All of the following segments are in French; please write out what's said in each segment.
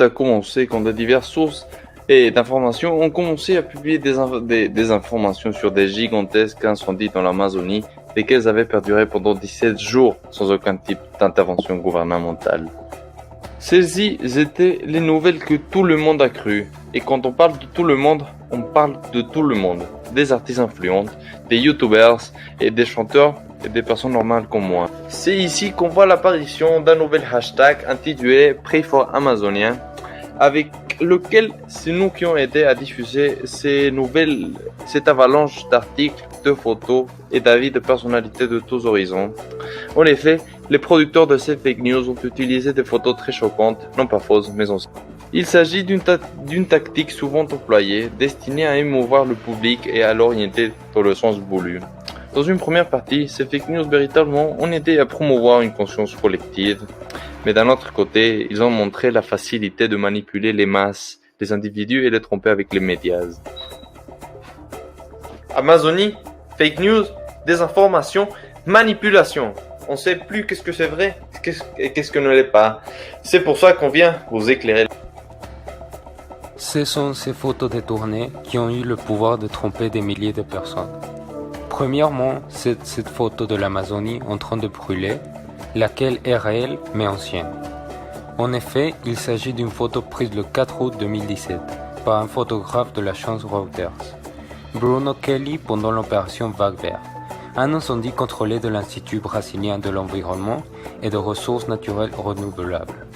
a commencé quand de diverses sources et d'informations ont commencé à publier des informations sur des gigantesques incendies dans l'Amazonie, lesquels avaient perduré pendant 17 jours sans aucun type d'intervention gouvernementale. Celles-ci étaient les nouvelles que tout le monde a crues. Et quand on parle de tout le monde, on parle de tout le monde. Des artistes influentes, des youtubers et des chanteurs et des personnes normales comme moi. C'est ici qu'on voit l'apparition d'un nouvel hashtag intitulé Pray for Amazonien, avec lequel c'est nous qui ont aidé à diffuser cette avalanche d'articles, de photos et d'avis de personnalités de tous horizons. En effet, les producteurs de ces fake news ont utilisé des photos très choquantes, non pas fausses, mais anciennes. Il s'agit d'une tactique souvent employée, destinée à émouvoir le public et à l'orienter dans le sens voulu. Dans une première partie, ces fake news véritablement ont aidé à promouvoir une conscience collective, mais d'un autre côté, ils ont montré la facilité de manipuler les masses, les individus et les tromper avec les médias. Amazonie, fake news, désinformation, manipulation. On ne sait plus qu'est-ce que c'est vrai et qu'est-ce que ne l'est pas. C'est pour ça qu'on vient vous éclairer. Ce sont ces photos détournées qui ont eu le pouvoir de tromper des milliers de personnes. Premièrement, c'est cette photo de l'Amazonie en train de brûler, laquelle est réelle mais ancienne. En effet, il s'agit d'une photo prise le 4 août 2017 par un photographe de l'agence Reuters, Bruno Kelly, pendant l'opération Vague Verte, un incendie contrôlé de l'Institut brésilien de l'environnement et de ressources naturelles renouvelables.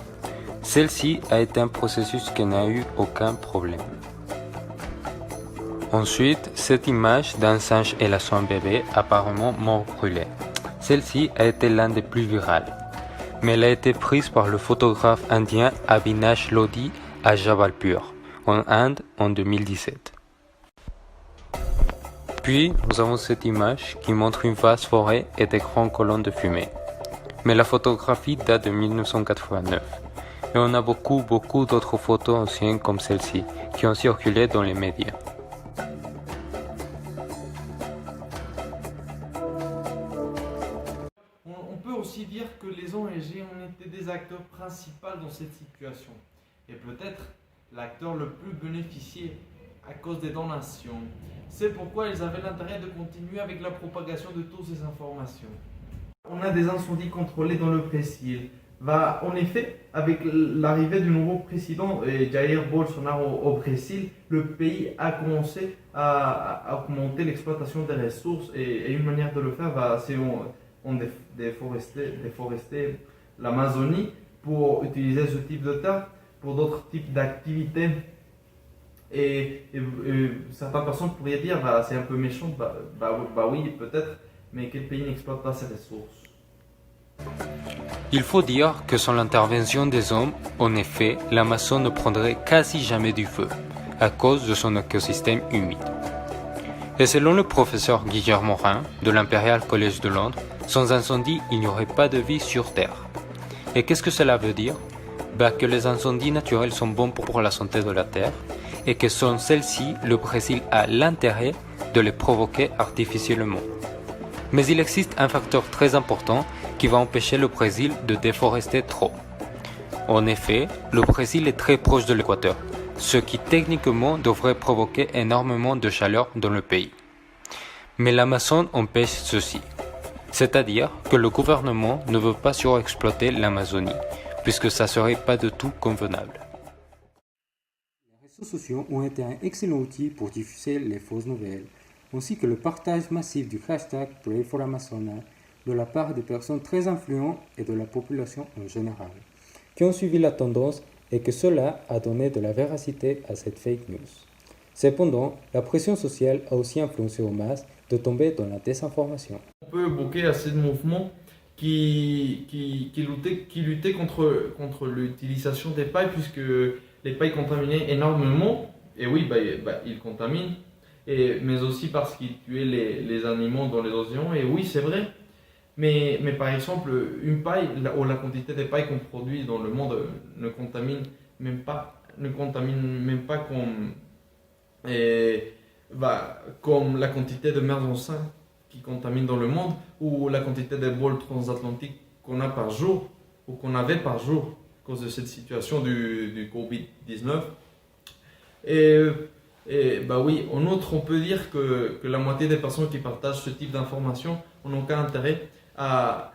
Celle-ci a été un processus qui n'a eu aucun problème. Ensuite, cette image d'un singe et son bébé apparemment mort brûlé. Celle-ci a été l'un des plus virales, mais elle a été prise par le photographe indien Avinash Lodhi à Jabalpur, en Inde, en 2017. Puis, nous avons cette image qui montre une vaste forêt et des grandes colonnes de fumée. Mais la photographie date de 1989. Et on a beaucoup d'autres photos anciennes comme celle-ci, qui ont circulé dans les médias. On peut aussi dire que les ONG ont été des acteurs principaux dans cette situation, et peut-être l'acteur le plus bénéficié à cause des donations. C'est pourquoi ils avaient l'intérêt de continuer avec la propagation de toutes ces informations. On a des incendies contrôlés dans le Brésil. En effet, avec l'arrivée du nouveau président Jair Bolsonaro au Brésil, le pays a commencé à augmenter l'exploitation des ressources et une manière de le faire, c'est on déforester l'Amazonie pour utiliser ce type de terre pour d'autres types d'activités. Et certaines personnes pourraient dire c'est un peu méchant, oui peut-être, mais quel pays n'exploite pas ses ressources? Il faut dire que sans l'intervention des hommes, en effet, l'Amazon ne prendrait quasi jamais du feu, à cause de son écosystème humide. Et selon le professeur Guillermo Morin de l'Imperial College de Londres, sans incendie, il n'y aurait pas de vie sur Terre. Et qu'est-ce que cela veut dire? Que les incendies naturels sont bons pour la santé de la Terre, et que sans celles-ci, le Brésil a l'intérêt de les provoquer artificiellement. Mais il existe un facteur très important qui va empêcher le Brésil de déforester trop. En effet, le Brésil est très proche de l'équateur, ce qui techniquement devrait provoquer énormément de chaleur dans le pays. Mais l'Amazon empêche ceci. C'est-à-dire que le gouvernement ne veut pas surexploiter l'Amazonie, puisque ça serait pas du tout convenable. Les réseaux sociaux ont été un excellent outil pour diffuser les fausses nouvelles, ainsi que le partage massif du hashtag Pray for Amazonia de la part des personnes très influentes et de la population en général, qui ont suivi la tendance et que cela a donné de la véracité à cette fake news. Cependant, la pression sociale a aussi influencé aux masses de tomber dans la désinformation. On peut évoquer assez de mouvements qui luttaient contre l'utilisation des pailles, puisque les pailles contaminaient énormément, et oui, ils contaminent, mais aussi parce qu'ils tuaient les animaux dans les océans, et oui, c'est vrai. Mais par exemple, une paille, ou la quantité de paille qu'on produit dans le monde ne contamine même pas comme la quantité de mers enceintes qui contaminent dans le monde, ou la quantité de vols transatlantiques qu'on a par jour, ou qu'on avait par jour. cause de cette situation du Covid-19. Bah oui, en outre, on peut dire que la moitié des personnes qui partagent ce type d'informations n'ont aucun intérêt à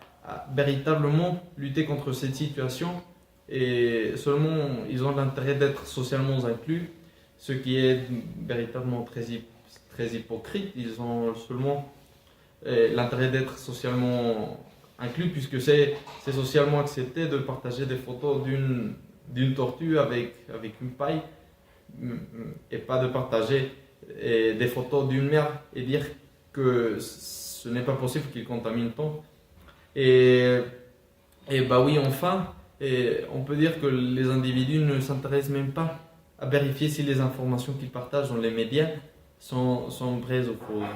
véritablement lutter contre cette situation, et seulement ils ont l'intérêt d'être socialement inclus, ce qui est véritablement très hypocrite. Ils ont seulement l'intérêt d'être socialement inclus, puisque c'est socialement accepté de partager des photos d'une tortue avec une paille, et pas de partager des photos d'une mer et dire que ce n'est pas possible qu'il contamine tant. Et bah oui, enfin, on peut dire que les individus ne s'intéressent même pas à vérifier si les informations qu'ils partagent dans les médias sont vraies ou fausses.